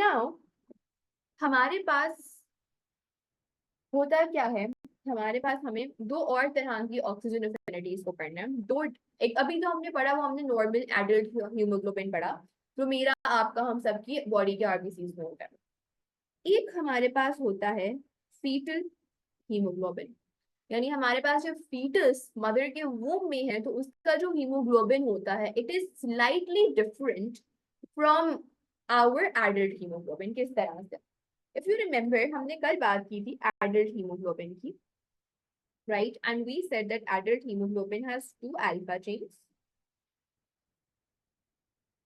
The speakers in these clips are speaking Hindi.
नाउ हमारे पास होता क्या है, हमारे पास हमें दो और तरह की ऑक्सीजन एफिनिटीज को पढ़ना है। दो, एक अभी जो हमने पढ़ा वो हमने नॉर्मल एडल्ट हीमोग्लोबिन पढ़ा, जो मेरा आपका हम सबकी बॉडी के आरबीसीज में होता है। एक हमारे पास होता है फीटल हीमोग्लोबिन, यानी हमारे पास जब फीटस मदर के वूम में है तो उसका जो हीमोग्लोबिन होता है it is slightly different from our adult haemoglobin. किस तरह से? इफ यू रिमेम्बर हमने कल बात की थी एडल्ट हीमोग्लोबिन की, right? And we said that adult hemoglobin has two alpha chains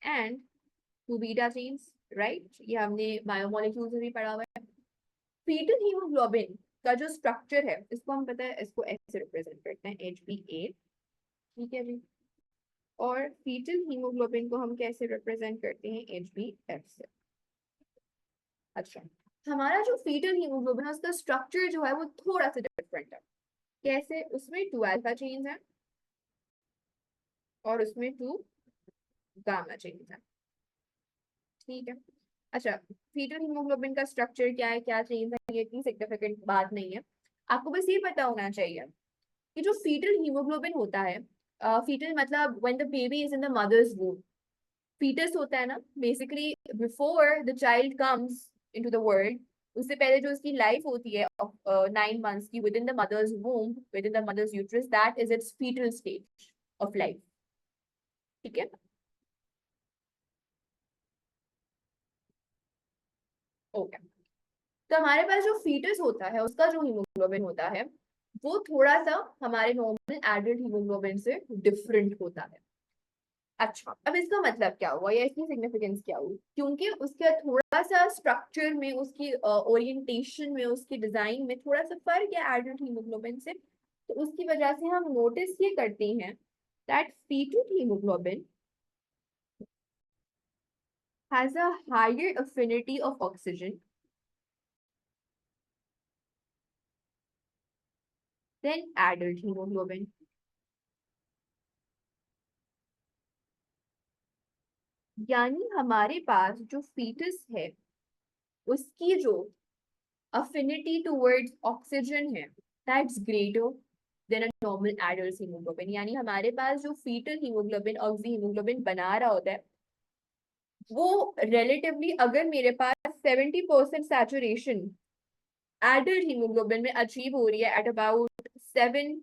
and two beta chains, right? ये हमने बायोमोलिक्यूल्स में भी पढ़ा हुआ है। फीटल हीमोग्लोबिन का जो स्ट्रक्चर है इसको हम पता है, इसको ऐसे रिप्रेजेंट करते हैं HbA, ठीक है जी। और फीटल हीमोग्लोबिन को हम कैसे रिप्रेजेंट करते हैं? HbF से। अच्छा, हमारा जो फीटल हीमोग्लोबिन है उसका स्ट्रक्चर जो है वो थोड़ा सा डिफरेंट है। कैसे? उसमें टू अल्फा चेन्स हैं और उसमें टू गामा चेन्स हैं, ठीक है। अच्छा, फीटल हीमोग्लोबिन का स्ट्रक्चर क्या है, क्या चेंज है, ये इतनी सिग्निफिकेंट बात नहीं है। आपको बस ये पता होना चाहिए कि जो फीटल हीमोग्लोबिन होता है, फीटल मतलब when the baby is in the mother's womb, foetus होता है ना basically before the child comes into the world, उससे पहले जो उसकी लाइफ होती है 9 मंथ्स की within the mother's womb, within the mother's uterus, that is its foetal stage of life, ठीक है। ओके, तो हमारे पास जो फीटस होता है उसका जो हीमोग्लोबिन होता है वो थोड़ा सा हमारे नॉर्मल एडल्ट हीमोग्लोबिन से डिफरेंट होता है। अच्छा, अब इसका मतलब क्या हुआ या इसकी सिग्निफिकेंस क्या हुई? क्योंकि उसके थोड़ा सा स्ट्रक्चर में, उसकी ओरिएंटेशन में, उसकी डिजाइन में थोड़ा सा फर्क है एडल्ट हीमोग्लोबिन से, तो उसकी वजह से हम नोटिस ये करते हैं that foetal haemoglobin has a higher affinity of oxygen than adult hemoglobin। यानी हमारे पास जो फीटस है उसकी जो अफिनिटी टुवर्ड्स ऑक्सीजन है that's greater than a normal adult haemoglobin. यानी हमारे पास जो फीटल हीमोग्लोबिन ऑक्सी हीमोग्लोबिन बना रहा होता है वो रिलेटिवली, अगर मेरे पास 70% सैचुरेशन एडल्ट हीमोग्लोबिन में अचीव हो रही है at about 7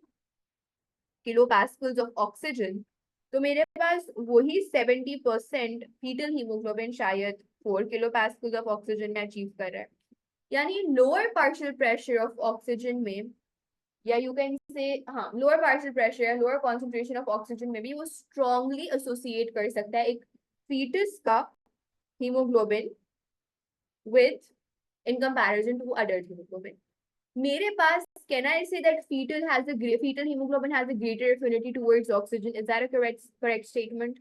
kPa of oxygen, तो मेरे पास वही 70% फीटल हीमोग्लोबिन शायद 4 kPa ऑफ ऑक्सीजन में अचीव कर रहा है। यानी lower partial pressure of oxygen में, या यू कैन से हाँ लोअर पार्शियल प्रेशर या लोअर कॉन्सेंट्रेशन ऑफ ऑक्सीजन में भी वो स्ट्रांगली एसोसिएट कर सकता है एक फीटस का haemoglobin with, in comparison to adult haemoglobin. मेरे पास, can I say that fetal hemoglobin has a greater affinity towards oxygen? Is that a correct statement?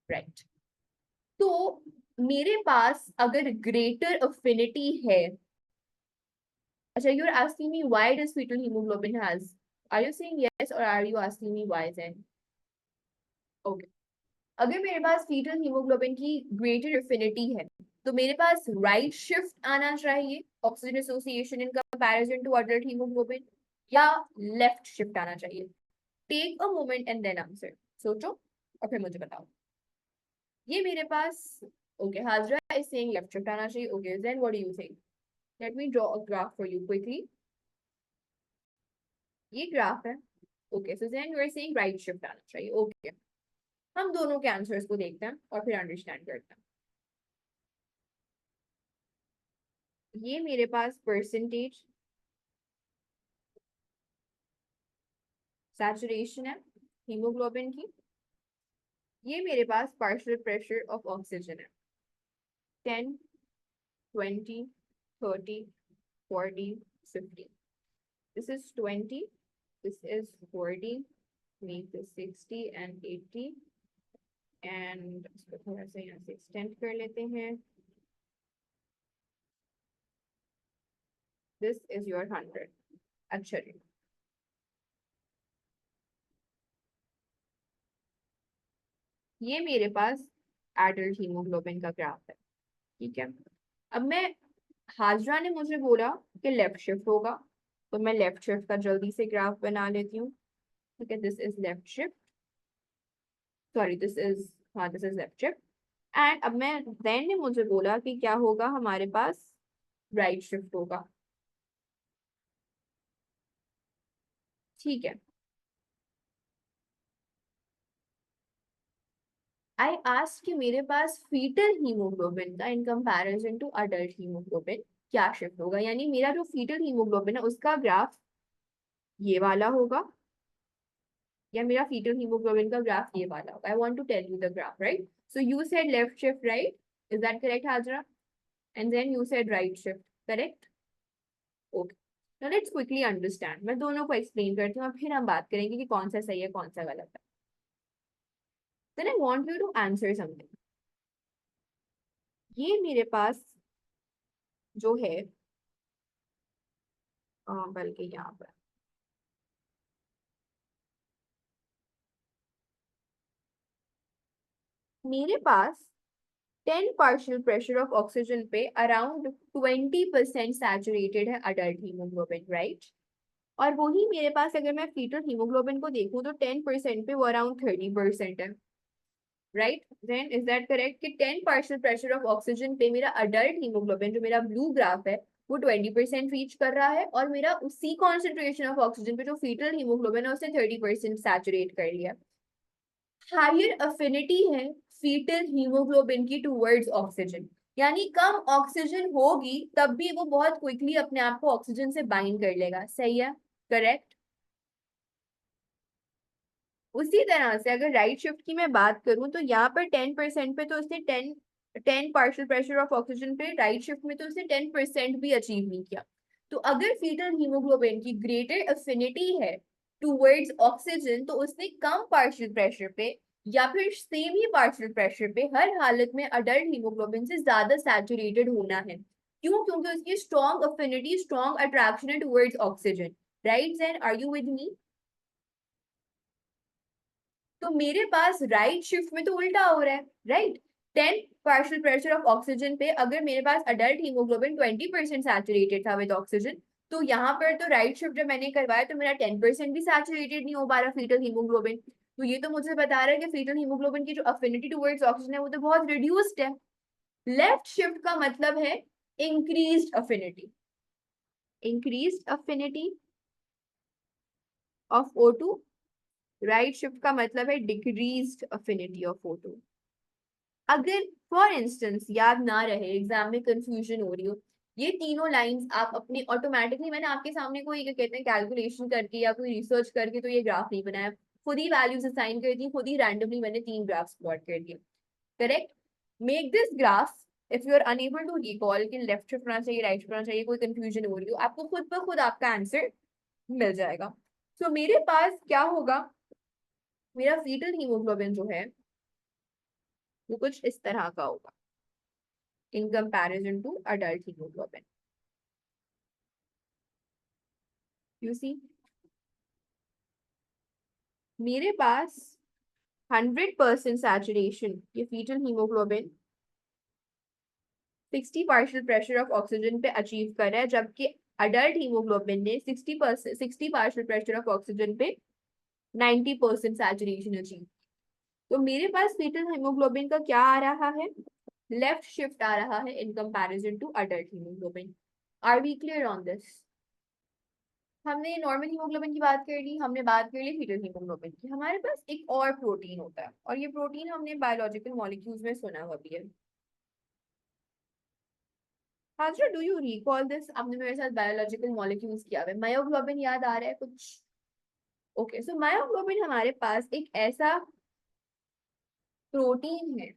Right. तो मेरे पास अगर greater affinity है, अच्छा, you're asking me why does fetal hemoglobin has, are you saying yes or are you asking me why then? Okay. अगर मेरे पास fetal hemoglobin की greater affinity है तो मेरे पास right shift आना चाहिए oxygen association in comparison to adult hemoglobin, या left shift आना चाहिए? Take a moment and then answer, सोचो और फिर मुझे बताओ। ये मेरे पास, okay, Hajra is saying left shift आना चाहिए। Okay, then what do you think? Let me draw a graph for you quickly. ये ग्राफ है। Okay, so then you are saying right shift आना चाहिए। ओके, हम दोनों के आंसर्स को देखते हैं और फिर अंडरस्टैंड करते हैं। ये मेरे पास परसेंटेज सैचुरेशन है हीमोग्लोबिन की, ये मेरे पास पार्शियल प्रेशर ऑफ ऑक्सीजन है 10, 20, 30, 40, 50। This is 20, this is 40, make this 60 and 80, and इसको थोड़ा सा यहाँ से extend कर लेते हैं। This is your 100। अच्छा जी, ये मेरे पास एडल्ट हीमोग्लोबिन का ग्राफ है। ठीक है, अब मैं, हाजरा ने मुझे बोला कि लेफ्ट शिफ्ट होगा, तो मैं लेफ्ट शिफ्ट का जल्दी से ग्राफ बना लेती हूँ। ठीक है, this is left shift, sorry this is, हाँ this is left shift. And अब मैं, देन ने मुझे बोला कि क्या होगा हमारे पास, राइट शिफ्ट होगा। ठीक है, आई आस्क कि मेरे पास फीटल हीमोग्लोबिन का in comparison to adult haemoglobin क्या शिफ्ट होगा, यानी मेरा जो फीटल हीमोग्लोबिन है उसका ग्राफ ये वाला होगा, या मेरा फीटल हीमोग्लोबिन का ग्राफ ये वाला होगा। I want to tell you the graph, right? So you said left shift, right? Is that correct Hazra? And then you said right shift, correct? Okay, now let's quickly understand, मैं दोनों को एक्सप्लेन करती हूँ और फिर हम बात करेंगे कि कौन सा सही है कौन सा गलत है। Then I want you to answer something. ये मेरे पास जो है, बल्कि यहाँ पर मेरे पास 10 पार्शियल प्रेशर ऑफ ऑक्सीजन पे अराउंड 20% सैचुरेटेड है अडल्ट हीमोग्लोबिन, राइट? और वही मेरे पास अगर मैं फीटल हीमोग्लोबिन को देखूं तो 10% पे वो अराउंड 30% है, right? Then is that correct कि 10 पार्शियल प्रेशर ऑफ ऑक्सीजन पे मेरा अडल्ट हीमोग्लोबिन जो मेरा ब्लू ग्राफ है वो 20% रीच कर रहा है, और मेरा उसी कॉन्सेंट्रेशन ऑफ ऑक्सीजन पे जो फीटल हीमोग्लोबिन है उसने 30% सैचुरेट कर लिया। हायर अफिनिटी है फीटल हीमोग्लोबिन की टूवर्ड्स ऑक्सीजन, यानी कम ऑक्सीजन होगी तब भी वो बहुत क्विकली अपने आप को ऑक्सीजन से बाइंड कर लेगा, सही है? करेक्ट। उसी तरह से अगर राइट शिफ्ट की मैं बात करूं तो यहाँ पर 10% पे तो उसने 10 पार्शियल प्रेशर ऑफ ऑक्सीजन पे, राइट शिफ्ट में तो उसने 10% भी अचीव नहीं किया। तो अगर फीटल हीमोग्लोबिन की ग्रेटर अफिनिटी है टूवर्ड्स ऑक्सीजन तो उसने कम पार्शियल प्रेशर पे या फिर सेम ही पार्शियल प्रेशर पे हर हालत में अडल्ट हीमोग्लोबिन से ज्यादा सैचुरेटेड होना है। क्यों? क्योंकि उसकी स्ट्रॉन्ग अफिनिटी, स्ट्रॉन्ग अट्रैक्शन है towards oxygen, right? Then are you with me? तो मेरे पास राइट शिफ्ट में तो उल्टा हो रहा है, right? 10 partial pressure of oxygen पे अगर मेरे पास अडल्ट हीमोग्लोबिन 20% सैचुरेटेड था विद ऑक्सीजन, तो यहाँ पर तो राइट शिफ्ट जब मैंने करवाया तो मेरा 10% भी सैचुरेटेड नहीं हो पा रहा फीटल हीमोग्लोबिन। तो ये तो मुझे बता रहा है कि फीटल हीमोग्लोबिन की जो अफिनिटी टुवर्ड्स ऑक्सीजन है वो तो बहुत रिड्यूस्ड है। लेफ्ट शिफ्ट का मतलब है increased affinity, increased affinity of O2। Right shift का मतलब है डिक्रीज्ड अफिनिटी ऑफ O2। अगर फॉर इंस्टेंस याद ना रहे, एग्जाम में कंफ्यूजन हो रही हो, ये तीनों लाइंस आप अपने ऑटोमेटिकली, मैंने आपके सामने कोई क्या कहते हैं कैलकुलेशन करके या कोई रिसर्च करके तो ये ग्राफ नहीं बनाया, खुद ही वैल्यूज असाइन कर दी, खुद ही रैंडमली मैंने तीन ग्राफ्स प्लॉट कर दिए। Correct? Make this graph, if you are unable to recall कि लेफ्ट शिफ्ट होना चाहिए राइट शिफ्ट होना चाहिए, कोई कंफ्यूजन हो रही हो, आपको खुद ब खुद आपका आंसर मिल जाएगा। सो मेरे पास क्या होगा, मेरा फीटल हीमोग्लोबिन जो है वो कुछ इस तरह का होगा in comparison to adult hemoglobin. You see, मेरे पास 100% सैचुरेशन ये foetal haemoglobin 60 partial pressure of oxygen पे अचीव कर रहा है, जबकि अडल्ट हीमोग्लोबिन ने 60 पार्शियल प्रेशर ऑफ ऑक्सीजन पे 90% सैचुरेशन अचीव। तो मेरे पास फीटल हीमोग्लोबिन का क्या आ रहा है, लेफ्ट शिफ्ट आ रहा है in comparison to adult haemoglobin. Are we clear on this? हमने नॉर्मल हीमोग्लोबिन की बात कर ली, हमने बात कर ली फीटल हीमोग्लोबिन की। हमारे पास एक और प्रोटीन होता है, और ये प्रोटीन हमने बायोलॉजिकल मॉलिक्यूल्स में सुना हुआ भी है। Hazra, do you recall this? आपने मेरे साथ बायोलॉजिकल मॉलिक्यूल्स किया हुआ है, मायोग्लोबिन याद आ रहा है कुछ? ओके, सो मायोग्लोबिन हमारे पास एक ऐसा प्रोटीन है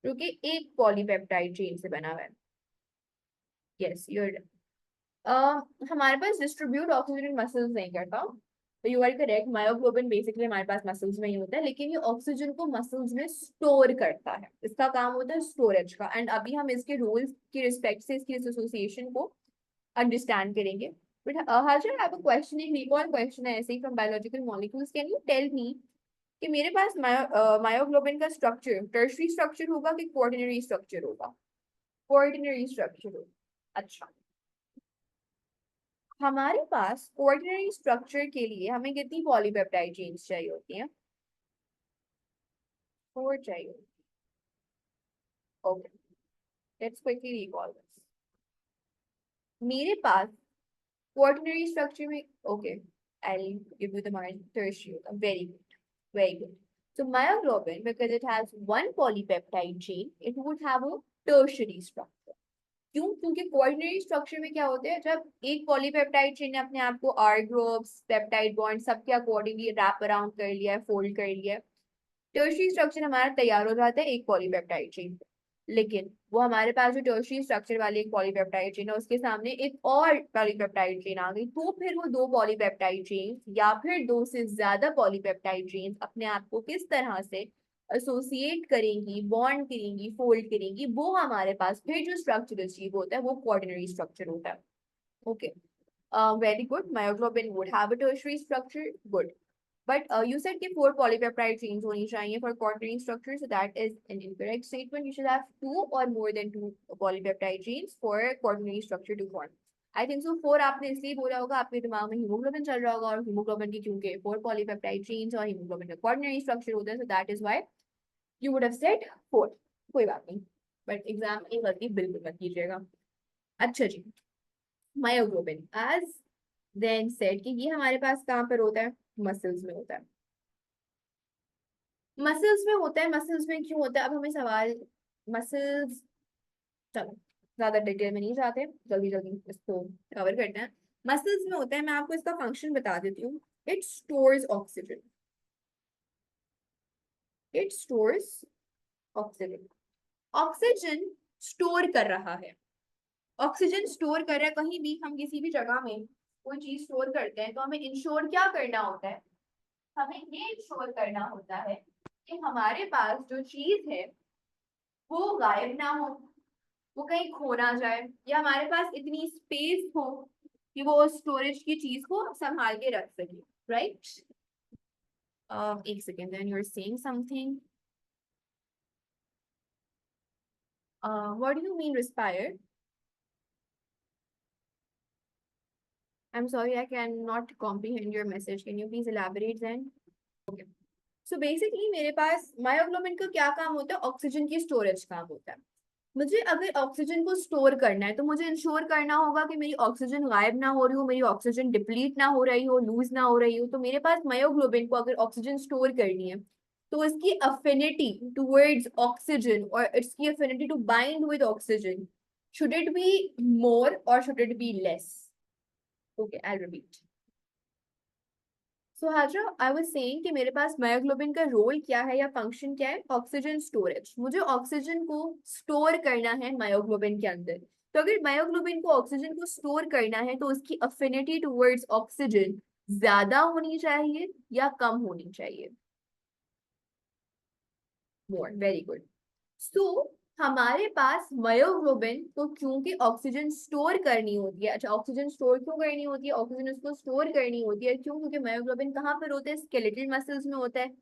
जो कि एक पॉलीपेप्टाइड चेन से बना हुआ है। यस, यूर हमारे पास डिस्ट्रीब्यूट ऑक्सीजन मसल्स नहीं करता। तो you are correct, myoglobin basically हमारे पास मसल्स में ही होता है, लेकिन ये ऑक्सीजन को मसल्स में स्टोर करता है, इसका काम होता है स्टोरेज का। एंड अभी हम इसके रोल्स की रिस्पेक्ट से इसकी एसोसिएशन को अंडरस्टैंड करेंगे। But Hajra, I have a question, एक रिकॉल क्वेश्चन है ऐसे ही from biological molecules. Can you tell me कि मेरे पास मायोग्लोबिन का स्ट्रक्चर टर्शरी स्ट्रक्चर होगा कि क्वार्टरनरी स्ट्रक्चर होगा? क्वार्टरनरी स्ट्रक्चर होगा। अच्छा, हमारे पास क्वार्टरनरी स्ट्रक्चर के लिए हमें कितनी पॉलीपेप्टाइड चेन्स चाहिए होती हैं? 4 चाहिए। Okay, let's quickly recall this. मेरे पास quaternary structure में, okay, I'll give you the tertiary. Very good, very good. So myoglobin, because it has one polypeptide chain, it would have a tertiary structure. क्यों? क्योंकि quaternary structure में क्या होता है, जब एक polypeptide chain ने अपने आप को R groups, peptide bond सबके accordingly wrap around कर लिया है, fold कर लिया है, टर्शरी स्ट्रक्चर हमारा तैयार हो जाता है एक पॉलीपेप्टाइड चेन। लेकिन वो हमारे पास जो टर्शरी स्ट्रक्चर वाली एक पॉलीपेप्टाइड चेन है उसके सामने एक और पॉलीपेप्टाइड चेन आ गई, तो फिर वो दो पॉलीपेप्टाइड चेन या फिर दो से ज्यादा पॉलीपेप्टाइड चेन अपने आप को किस तरह से एसोसिएट करेंगी, बॉन्ड करेंगी, फोल्ड करेंगी, वो हमारे पास फिर जो स्ट्रक्चर अचीव होता है वो क्वार्टरनरी स्ट्रक्चर होता है। Okay, very good, myoglobin would have a tertiary structure, good. But you said कि 4 polypeptide chains होनी चाहिए for quaternary structure, so that is an incorrect statement. You should have 2 or more than 2 polypeptide chains for quaternary structure to form. I think so 4 आपने इसलिए बोला होगा, आपके दिमाग में हीमोग्लोबिन चल रहा होगा, और हीमोग्लोबिन की क्योंकि 4 polypeptide chains और हीमोग्लोबिन का quaternary structure होता है, so that is why you would have said 4. कोई बात नहीं, but एग्जाम में गलती बिल्कुल मत कीजिएगा। अच्छा जी, मायोग्लोबिन as then said कि ये हमारे पास कहाँ पर होता है? मसल्स में होता है। मसल्स में होता है, मसल्स में क्यों होता है? अब हमें सवाल, मसल्स, चलो ज्यादा डिटेल में नहीं जाते, जल्दी जल्दी इसको कवर करते हैं। मसल्स में होता है, मैं आपको इसका फंक्शन बता देती हूँ। It stores oxygen, it stores oxygen. Oxygen store कर रहा है, ऑक्सीजन स्टोर कर रहा है। कहीं भी हम किसी भी जगह में कोई चीज स्टोर करते हैं तो हमें इंश्योर क्या करना होता है? हमें ये इंश्योर करना होता है कि हमारे पास जो चीज है वो गायब ना हो, वो कहीं खो ना जाए, या हमारे पास इतनी स्पेस हो कि वो स्टोरेज की चीज को संभाल के रख सके, राइट? एक second, then you are saying something, what do you mean respire? I am sorry, I can not comprehend your message, can you please elaborate then? So basically मेरे पास मायोग्लोबिन का क्या काम होता है? ऑक्सीजन की स्टोरेज काम होता है। मुझे अगर ऑक्सीजन को स्टोर करना है तो मुझे इंश्योर करना होगा कि मेरी ऑक्सीजन गायब ना हो रही हो, मेरी ऑक्सीजन डिप्लीट ना हो रही हो, लूज ना हो रही हो। तो मेरे पास मायोग्लोबिन को अगर ऑक्सीजन स्टोर करनी है तो इसकी अफिनिटी टुवर्ड्स ऑक्सीजन और इसकी affinity to bind with oxygen, should it be more और should it be less? Okay, I repeat. So Hajra, I was saying कि मेरे पास मायोग्लोबिन का रोल क्या है या फंक्शन क्या है? Oxygen storage. मुझे ऑक्सीजन को स्टोर करना है मायोग्लोबिन के अंदर। तो अगर मायोग्लोबिन को ऑक्सीजन को स्टोर करना है तो उसकी अफिनिटी टुवर्ड्स ऑक्सीजन ज्यादा होनी चाहिए या कम होनी चाहिए? मोर, वेरी गुड। सो हमारे पास मायोग्लोबिन को क्योंकि ऑक्सीजन स्टोर करनी होती है, अच्छा ऑक्सीजन स्टोर क्यों करनी होती है? ऑक्सीजन उसको स्टोर करनी होती है क्यों? क्योंकि मायोग्लोबिन कहाँ पर होता है? स्केलेटल मसल्स में होता है।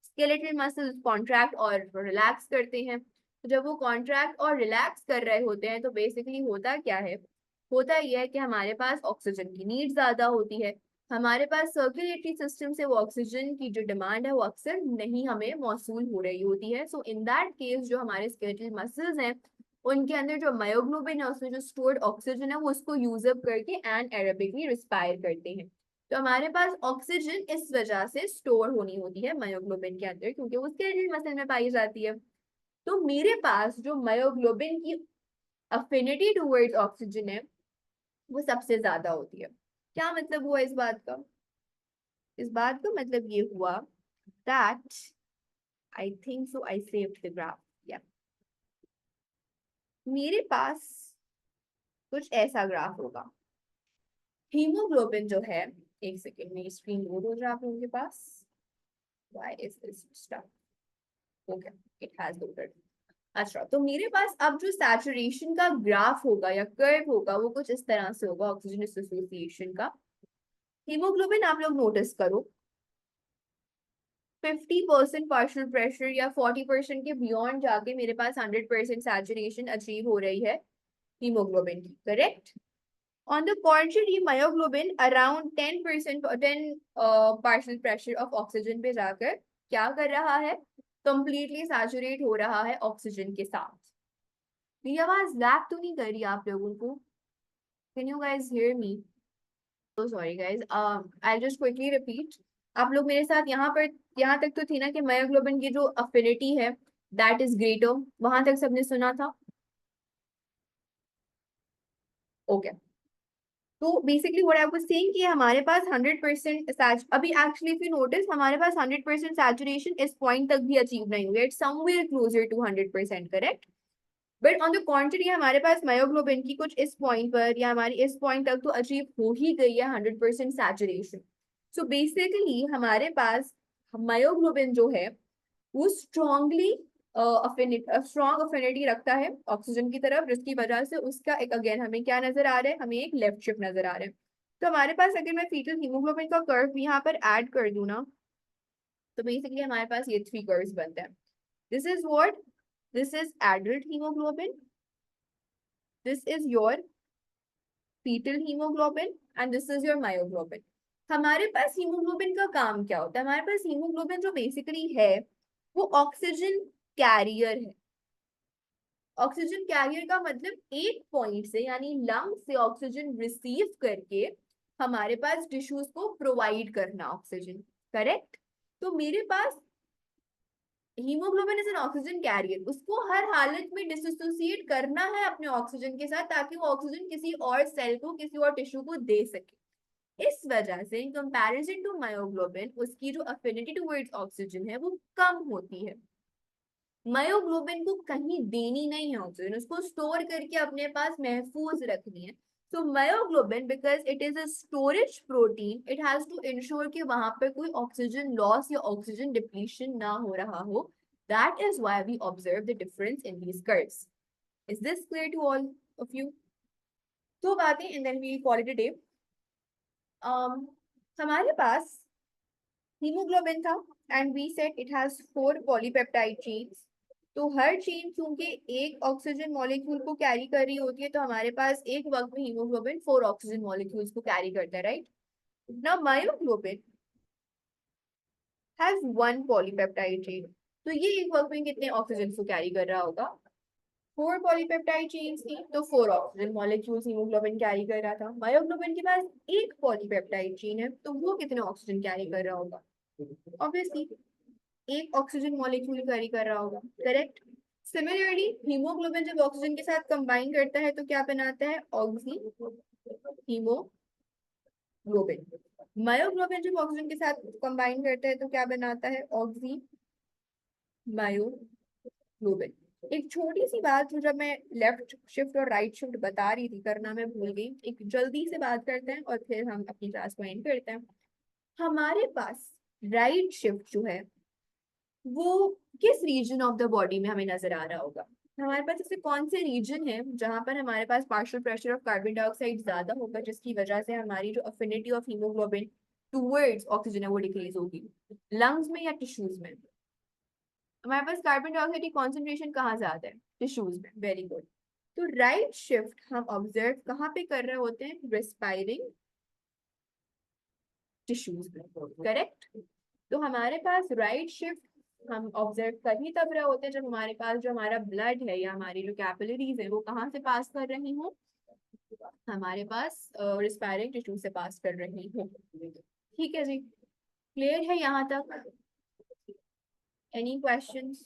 स्केलेटल मसल्स कॉन्ट्रैक्ट और रिलैक्स करते हैं, तो जब वो कॉन्ट्रैक्ट और रिलैक्स कर रहे होते हैं तो बेसिकली होता क्या है? होता यह है कि हमारे पास ऑक्सीजन की नीड ज्यादा होती है, हमारे पास सर्कुलेटरी सिस्टम से वो ऑक्सीजन की जो डिमांड है वो अक्सर नहीं हमें मौसूल हो रही होती है। सो इन दैट केस जो हमारे स्केलेटल मसल्स हैं उनके अंदर जो मायोग्लोबिन है उसमें जो स्टोर्ड ऑक्सीजन है वो उसको यूज अप करके एनाएरोबिकली रिस्पायर करते हैं। तो हमारे पास ऑक्सीजन इस वजह से स्टोर होनी होती है मायोग्लोबिन के अंदर क्योंकि वो स्केलेटल मसल में पाई जाती है। तो मेरे पास जो मायोग्लोबिन की अफिनिटी टुवर्ड्स ऑक्सीजन है वो सबसे ज्यादा होती है। क्या मतलब हुआ इस बात का? इस बात का मतलब ये हुआ that I think so I saved the graph, yeah, मेरे पास कुछ ऐसा ग्राफ होगा। हीमोग्लोबिन जो है, एक सेकेंड मेरी स्क्रीन लोड हो जाए आप लोगों के पास। why is this stuff, okay, it has loaded। अच्छा, तो मेरे पास अब जो सैचुरेशन का ग्राफ होगा या कर्व होगा वो कुछ इस तरह से होगा ऑक्सीजन एसोसिएशन का। हीमोग्लोबिन आप लोग नोटिस करो, 50% पार्शियल प्रेशर या 40% के बियॉन्ड जाके मेरे पास 100% सैचुरेशन अचीव हो रही है हीमोग्लोबिन की, correct. On the contrary, myoglobin around 10% 10 partial pressure of oxygen पे जाकर क्या कर रहा है, कंप्लीटली सैचुरेट हो रहा है ऑक्सीजन के साथ। मेरी आवाज लैग तो नहीं कर रही आप लोगों को? Can you guys hear me? तो sorry guys, I just quickly repeat. आप लोग मेरे साथ यहाँ तक तो थी ना कि मायोग्लोबिन की जो अफिनिटी है दैट इज ग्रेटर, वहां तक सबने सुना था? ओके, तो basically what I was saying कि हमारे पास 100% अभी एक्चुअली इफ यू नोटिस हमारे पास 100% सैचुरेशन इस पॉइंट तक भी अचीव नहीं हुआ, it's somewhere closer to 100%, correct. But on the contrary हमारे पास मायोग्लोबिन की कुछ इस पॉइंट पर या हमारी इस पॉइंट तक तो अचीव हो ही गई है 100% सैचुरेशन। सो बेसिकली हमारे पास मायोग्लोबिन जो है वो स्ट्रॉन्गली स्ट्रॉन्ग अफिनिटी रखता है ऑक्सीजन की तरफ, जिसकी वजह से उसका एक अगेन हमें क्या नजर आ रहा है, हमें एक लेफ्ट शिफ्ट नजर आ रहा है। तो हमारे पास अगर मैं फीटल हीमोग्लोबिन का कर्व यहाँ पर ऐड कर दूं ना, तो बेसिकली हमारे पास ये 3 कर्व्स बनते हैं। This is what, this is adult haemoglobin, this is your foetal haemoglobin and this is your myoglobin. हमारे पास हीमोग्लोबिन का काम क्या होता है? हमारे पास हीमोग्लोबिन जो बेसिकली है वो ऑक्सीजन कैरियर है। ऑक्सीजन कैरियर का मतलब एक पॉइंट से यानी लंग से ऑक्सीजन रिसीव करके हमारे पास टिश्यूज को प्रोवाइड करना ऑक्सीजन, करेक्ट। तो मेरे पास haemoglobin is an oxygen carrier, उसको हर हालत में डिसोसिएट करना है अपने ऑक्सीजन के साथ ताकि वो ऑक्सीजन किसी और सेल को, किसी और टिश्यू को दे सके। इस वजह से इन कंपैरिजन टू मायोग्लोबिन उसकी जो अफिनिटी टुवर्ड्स ऑक्सीजन है वो कम होती है। मायोग्लोबिन को कहीं देनी नहीं है ऑक्सीजन, उसको स्टोर करके अपने पास महफूज रखनी है। So myoglobin, because it is a storage protein, it has to ensure कि वहां पे कोई ऑक्सीजन लॉस या ऑक्सीजन डिप्लीशन ना हो रहा हो। That is why we observe the difference in these curves. Is this clear to all of you? दो बातें and then we call it a day. हमारे पास हीमोग्लोबिन था and we said it has 4 polypeptide chains. तो हर चेन चूंकि एक ऑक्सीजन मॉलिक्यूल को कैरी कर रही होती है तो हमारे पास एक वक्त में हीमोग्लोबिन 4 ऑक्सीजन मॉलिक्यूल्स को कैरी करता है, right. Now myoglobin has 1 polypeptide chain, तो ये एक वक्त में कितने ऑक्सीजन को कैरी कर रहा होगा? 4 पॉलीपेप्टाइड चेन्स थी तो 4 ऑक्सीजन मॉलिक्यूल्स हीमोग्लोबिन कैरी कर रहा था। मायोग्लोबिन के पास एक पॉलीपेप्टाइड चेन है तो वो कितने ऑक्सीजन कैरी कर रहा होगा? ऑब्वियसली एक ऑक्सीजन मॉलिक्यूल कैरी कर रहा होगा, करेक्ट। सिमिलरली हीमोग्लोबिन जब ऑक्सीजन के साथ कंबाइन करता है तो क्या बनाता है? Oxy haemoglobin. मायोग्लोबिन जब ऑक्सीजन के साथ कंबाइन करता है तो क्या बनाता है? Oxy myoglobin. एक छोटी सी बात जो जब मैं लेफ्ट शिफ्ट और राइट शिफ्ट बता रही थी करना मैं भूल गई, एक जल्दी से बात करते हैं और फिर हम अपनी क्लास को एंड करते हैं। हमारे पास राइट शिफ्ट जो है वो किस रीजन ऑफ द बॉडी में हमें नजर आ रहा होगा? हमारे पास ऐसे कौन से रीजन है जहां पर हमारे पास partial pressure of carbon dioxide ज्यादा होगा जिसकी वजह से हमारी जो affinity of haemoglobin towards oxygen है वो डिक्रीज होगी? लंग्स में या टिश्यूज में? हमारे पास कार्बन डाइऑक्साइड की कॉन्सेंट्रेशन कहाँ ज्यादा है? टिश्यूज में, वेरी गुड। तो राइट शिफ्ट हम ऑब्जर्व कहाँ पे कर रहे होते हैं? रेस्पायरिंग टिश्यूज में, करेक्ट। तो हमारे पास राइट शिफ्ट हम ऑब्जर्व कर ही तब रहे होते हैं जब हमारे पास जो हमारा ब्लड है या हमारी जो कैपिलरीज है वो कहाँ से पास कर रही हो? हमारे पास रिस्पायरिंग टिश्यू से पास कर रही हो। ठीक है जी, क्लियर है यहाँ तक? Any questions?